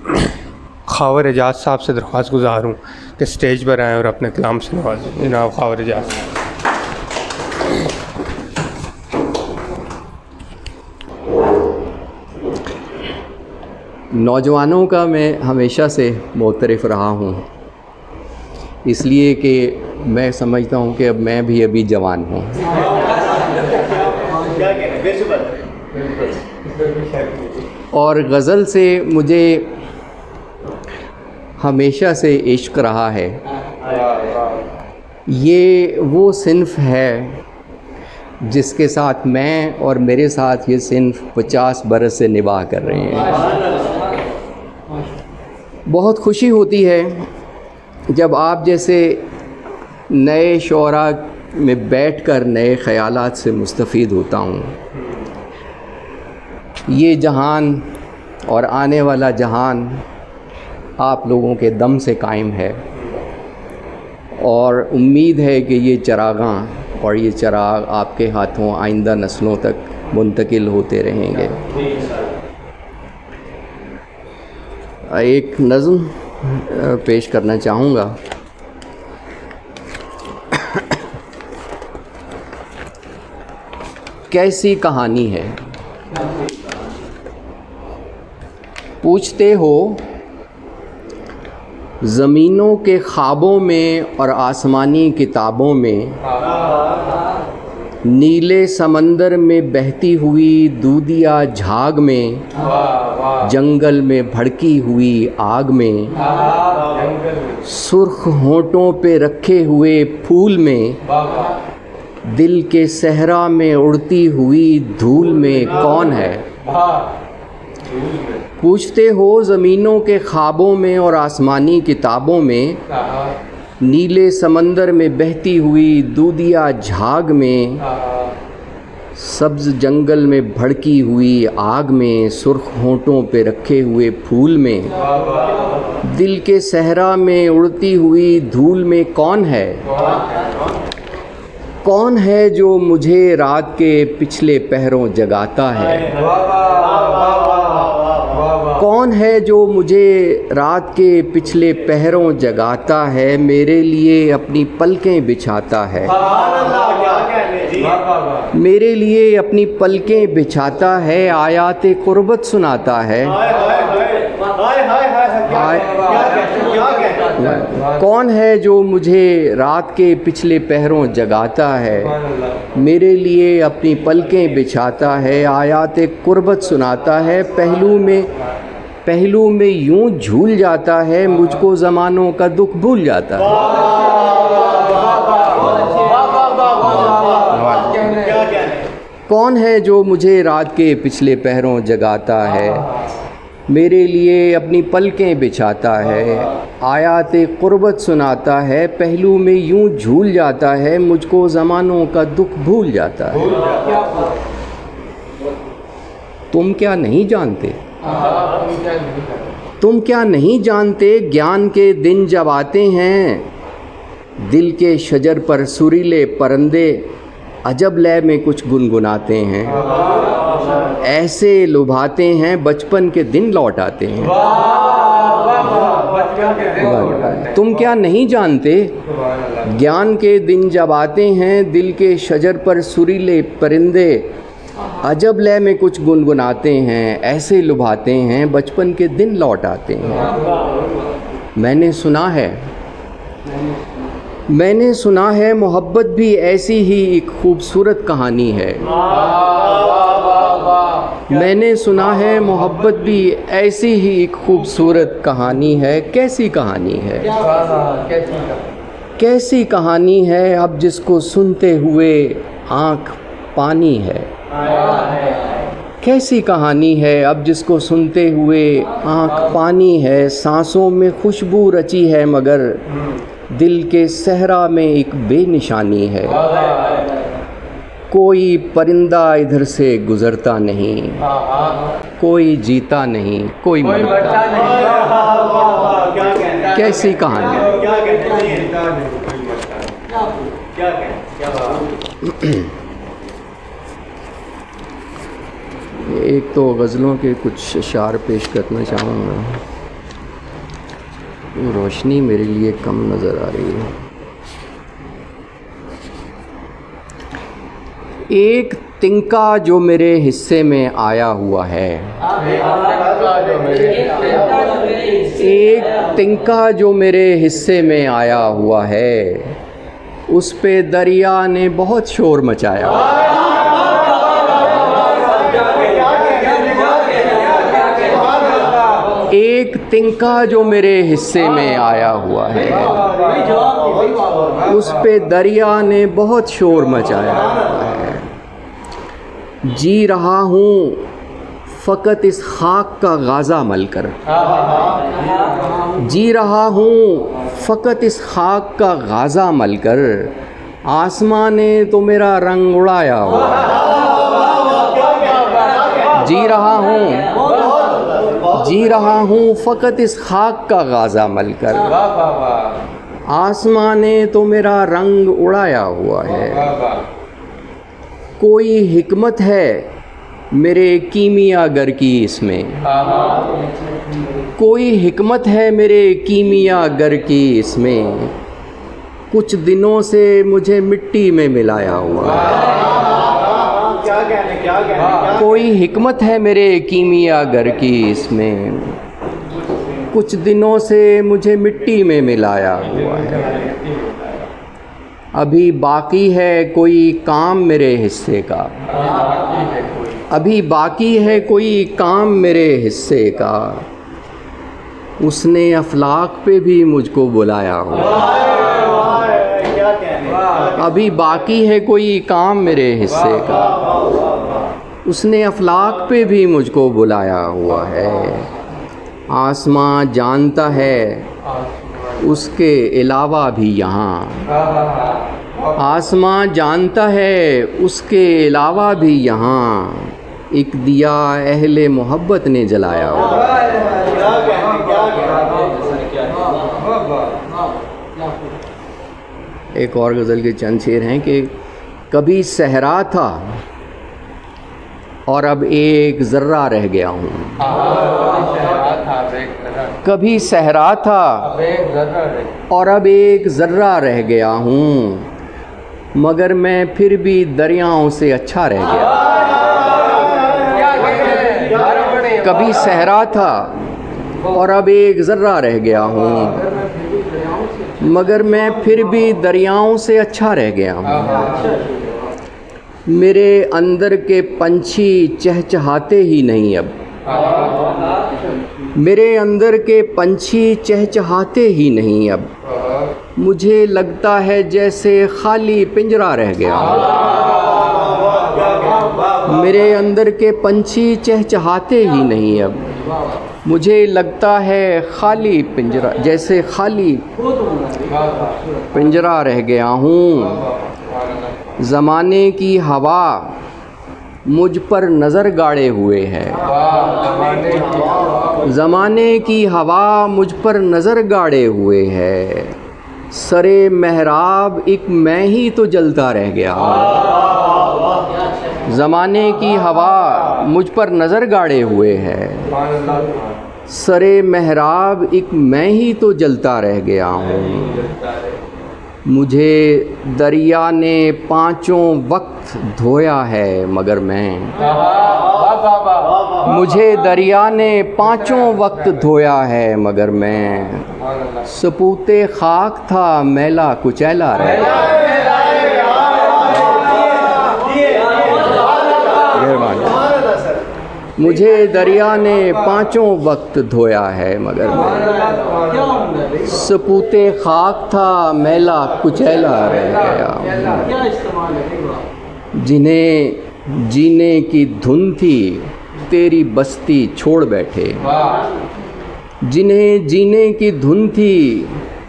ख़ावर एजाज साहब से दरख्वास्त गुजार हूँ कि स्टेज पर आएँ और अपने कलाम से नवाजें। जनाब ख़ावर एजाज। नौजवानों का मैं हमेशा से मुतरफ़ रहा हूँ, इसलिए कि मैं समझता हूँ कि अब मैं भी अभी जवान हूँ। और गज़ल से मुझे हमेशा से इश्क़ रहा है। ये वो सिन्फ़ है जिसके साथ मैं और मेरे साथ ये सिन्फ़ 50 बरस से निभाह कर रहे हैं। बहुत खुशी होती है जब आप जैसे नए शोरा में बैठकर नए ख़यालात से मुस्तफ़ीद होता हूँ। ये जहान और आने वाला जहान आप लोगों के दम से कायम है, और उम्मीद है कि ये चरागां और ये चराग आपके हाथों आइंदा नस्लों तक मुंतकिल होते रहेंगे। एक नज़्म पेश करना चाहूँगा। कैसी कहानी है। पूछते हो ज़मीनों के ख्वाबों में और आसमानी किताबों में, नीले समंदर में बहती हुई दूधिया झाग में, जंगल में भड़की हुई आग में, सुर्ख होंठों पे रखे हुए फूल में, दिल के सहरा में उड़ती हुई धूल में कौन है। पूछते हो ज़मीनों के ख्वाबों में और आसमानी किताबों में, नीले समंदर में बहती हुई दूधिया झाग में, सब्ज़ जंगल में भड़की हुई आग में, सुर्ख होंठों पे रखे हुए फूल में, दिल के सहरा में उड़ती हुई धूल में कौन है। कौन है जो मुझे रात के पिछले पहरों जगाता है। कौन है जो मुझे रात के पिछले पहरों जगाता है, मेरे लिए अपनी पलकें बिछाता है। मेरे लिए अपनी पलकें बिछाता है, आयाते कुर्बत सुनाता है। कौन है जो मुझे रात के पिछले पहरों जगाता है, मेरे लिए अपनी पलकें बिछाता है, आयाते कुर्बत सुनाता है। पहलू में यूं झूल जाता है, मुझको ज़मानों का दुख भूल जाता है। कौन है जो मुझे रात के पिछले पहरों जगाता है, मेरे लिए अपनी पलकें बिछाता है, आयाते कुर्बत सुनाता है। पहलू में यूं झूल जाता है, मुझको ज़मानों का दुख भूल जाता है। तुम क्या नहीं जानते, तुम क्या नहीं जानते, ज्ञान के दिन जब आते हैं, दिल के शजर पर सुरीले परंदे अजब लय में कुछ गुनगुनाते हैं। ऐसे लुभाते हैं बचपन के दिन लौट आते हैं। तुम क्या नहीं जानते, ज्ञान के दिन जब आते हैं, दिल के शजर पर सुरीले परिंदे अजब लय में कुछ गुनगुनाते हैं। ऐसे लुभाते हैं बचपन के दिन लौट आते हैं। मैंने सुना है मोहब्बत भी ऐसी ही एक खूबसूरत कहानी है। मैंने सुना है मोहब्बत भी ऐसी ही एक खूबसूरत कहानी है। कैसी कहानी है, कैसी कहानी है, अब जिसको सुनते हुए आँख पानी है। कैसी कहानी है, अब जिसको सुनते हुए आँख पानी है। सांसों में खुशबू रची है, मगर दिल के सहरा में एक बेनिशानी है। कोई परिंदा इधर से गुज़रता नहीं, कोई जीता नहीं, कोई मरता नहीं। कैसी कहानी। एक तो गज़लों के कुछ अशार पेश करना चाहूँगा। रोशनी मेरे लिए कम नज़र आ रही है। एक तिनका जो मेरे हिस्से में आया हुआ है, एक तिनका जो मेरे हिस्से में आया हुआ है, उस पे दरिया ने बहुत शोर मचाया। एक तिनका जो मेरे हिस्से में आया हुआ है, उस पे दरिया ने बहुत शोर मचाया हुआ है। जी रहा हूँ फ़कत इस खाक का गाज़ा मलकर, जी रहा हूँ फ़कत इस खाक का गाज़ा मलकर, आसमां ने तो मेरा रंग उड़ाया हुआ है। जी रहा हूँ फ़कत इस खाक का गाज़ा मलकर, आसमां ने तो मेरा रंग उड़ाया हुआ है। कोई हिकमत है मेरे कीमियागर की इसमें, कोई हिकमत है मेरे कीमियागर की इसमें, कुछ दिनों से मुझे मिट्टी में मिलाया हुआ है। कोई हिकमत है मेरे कीमियागर की इसमें, कुछ दिनों से मुझे मिट्टी में मिलाया हुआ है। अभी बाकी है कोई काम मेरे हिस्से का, अभी बाकी है कोई काम मेरे हिस्से का, उसने अफलाक पे भी मुझको बुलाया हुआ है। अभी बाकी है कोई काम मेरे हिस्से का, उसने अफलाक पे भी मुझको बुलाया हुआ है। आसमां जानता है उसके अलावा भी यहाँ, आसमां जानता है उसके अलावा भी यहाँ, एक दिया अहले मोहब्बत ने जलाया हुआ है। एक और गज़ल के चंद शेर हैं कि कभी सहरा था और अब एक ज़र्रा रह गया हूँ। कभी सहरा था और अब एक ज़र्रा रह गया हूँ, मगर मैं फिर भी दरियाओं से अच्छा रह गया। कभी सहरा था और अब एक ज़र्रा रह गया हूँ, मगर मैं फिर भी दरियाओं से अच्छा रह गया हूँ। मेरे अंदर के पंछी चहचहाते ही नहीं अब, मेरे अंदर के पंछी चहचहाते ही नहीं अब, मुझे लगता है जैसे खाली पिंजरा रह गया। मेरे अंदर के पंछी चहचहाते ही नहीं अब, मुझे लगता है खाली पिंजरा, जैसे खाली पिंजरा रह गया हूँ। ज़माने की हवा मुझ पर नज़र गाड़े हुए है, ज़माने की हवा मुझ पर नज़र गाड़े हुए है। सरे महराब एक मैं ही तो जलता रह गया। ज़माने की हवा मुझ पर नज़र गाड़े हुए है, सरे महराब एक मैं ही तो जलता रह गया हूँ। मुझे दरिया ने पाँचों वक्त धोया है मगर मैं, मुझे दरिया ने पाँचों वक्त धोया है मगर मैं, सपूते खाक था मैला कुचैला रह गया। मुझे दरिया ने पाँचों वक्त धोया है मगर मैं, सपूते खाक था मैला कुचैला रह गया। जिन्हें जीने की धुन थी तेरी बस्ती छोड़ बैठे, जिन्हें जीने की धुन थी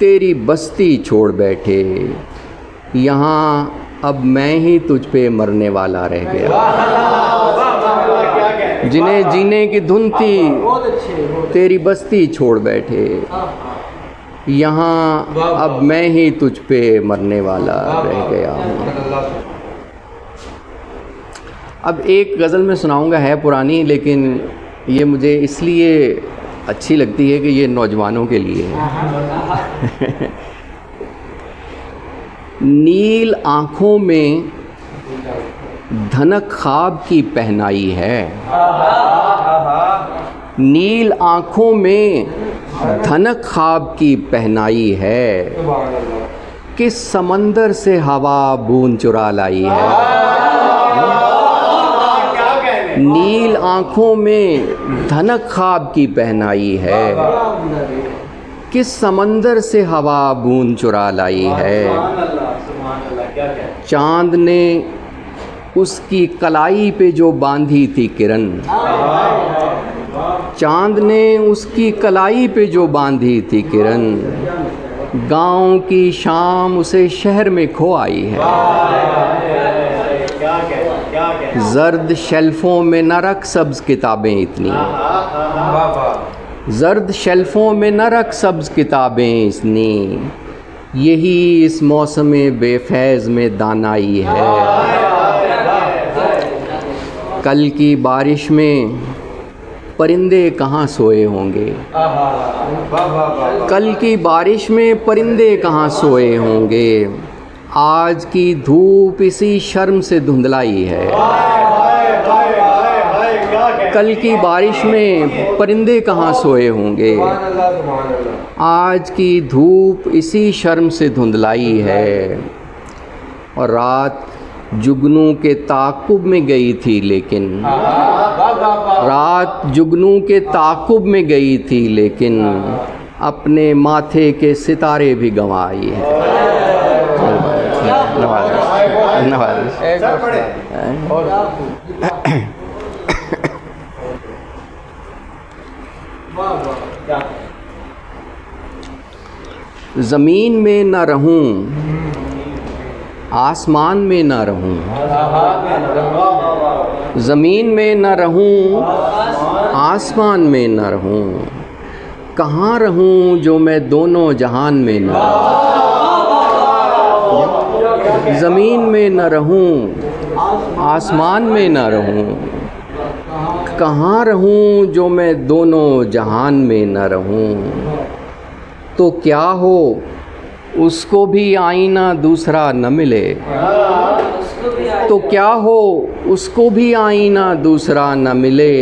तेरी बस्ती छोड़ बैठे, यहाँ अब मैं ही तुझ पे मरने वाला रह गया। जिन्हें जीने की धुन थी तेरी बस्ती छोड़ बैठे, यहाँ अब मैं ही तुझ पे मरने वाला रह गया हूँ। अब एक गज़ल में सुनाऊंगा, है पुरानी, लेकिन ये मुझे इसलिए अच्छी लगती है कि ये नौजवानों के लिए है। नील आँखों में धनक ख्वाब की पहनाई है। नील आँखों में धनक ख्वाब की पहनाई है। किस समंदर से हवा बूंद चुरा लाई है। नील आँखों में धनक ख्वाब की पहनाई है। किस समंदर से हवा बूंद चुरा लाई है। चाँद ने उसकी कलाई पे जो बांधी थी किरण, चाँद ने उसकी कलाई पे जो बांधी थी किरण, गांव की शाम उसे शहर में खो आई है। जर्द शेल्फों में न रख सब्ज़ किताबें इतनी, जर्द शेल्फों में न रख सब्ज़ किताबें इतनी, यही इस मौसम बेफैज़ में दानाई है। कल की बारिश में परिंदे कहाँ सोए होंगे, कल की बारिश में परिंदे कहाँ सोए होंगे, आज की धूप इसी शर्म से धुंधलाई है। कल की बारिश में परिंदे कहाँ सोए होंगे, आज की धूप इसी शर्म से धुंधलाई है। और रात जुगनू के ताक़ुब में गई थी लेकिन, रात जुगनू के ताक़ुब में गई थी लेकिन, अपने माथे के सितारे भी गंवाई है। ज़मीन में न रहूं, आसमान में न रहूं, ज़मीन में न रहूं, आसमान में न रहूं, कहाँ रहूं जो मैं दोनों जहान में न रहूं। ज़मीन में न रहूं, आसमान में न रहूं, कहाँ रहूं जो मैं दोनों जहान में न रहूं। तो क्या हो उसको भी आईना दूसरा न मिले, तो क्या हो उसको भी आईना दूसरा न मिले,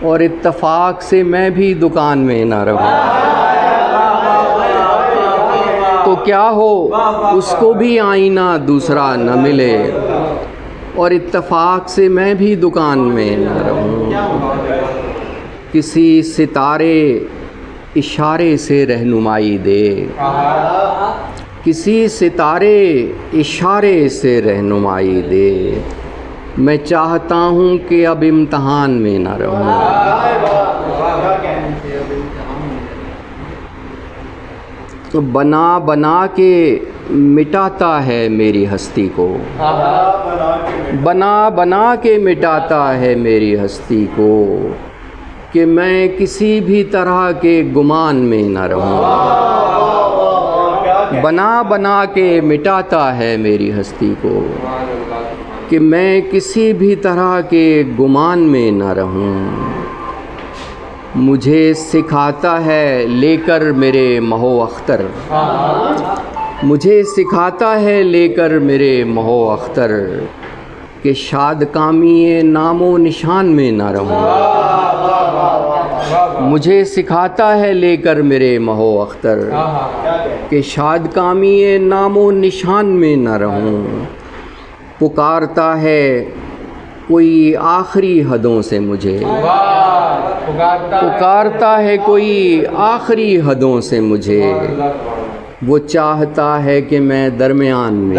और इत्तफाक से मैं भी दुकान में न रहूं। तो क्या हो उसको भी आईना दूसरा न मिले, और इत्तफाक से मैं भी दुकान में न रहूं। किसी सितारे इशारे से रहनुमाई दे, किसी सितारे इशारे से रहनुमाई दे, मैं चाहता हूँ कि अब इम्तहान में न रहूँ। तो बना बना के मिटाता है मेरी हस्ती को, बना बना के मिटाता है मेरी हस्ती को, कि मैं किसी भी तरह के गुमान में न रहूं। बना बना के मिटाता है मेरी हस्ती को, कि मैं किसी भी तरह के गुमान में न रहूं। मुझे सिखाता है लेकर मेरे महो अख्तर, मुझे सिखाता है लेकर मेरे महो अख्तर, कि शादकामी नामो निशान में न रहूं। मुझे सिखाता है लेकर मेरे महो अख्तर, कि शादकामी नामो निशान में न रहूं। पुकारता है कोई आखिरी हदों से मुझे, पुकारता है कोई आखिरी हदों से मुझे, वो चाहता है कि मैं दरमियान में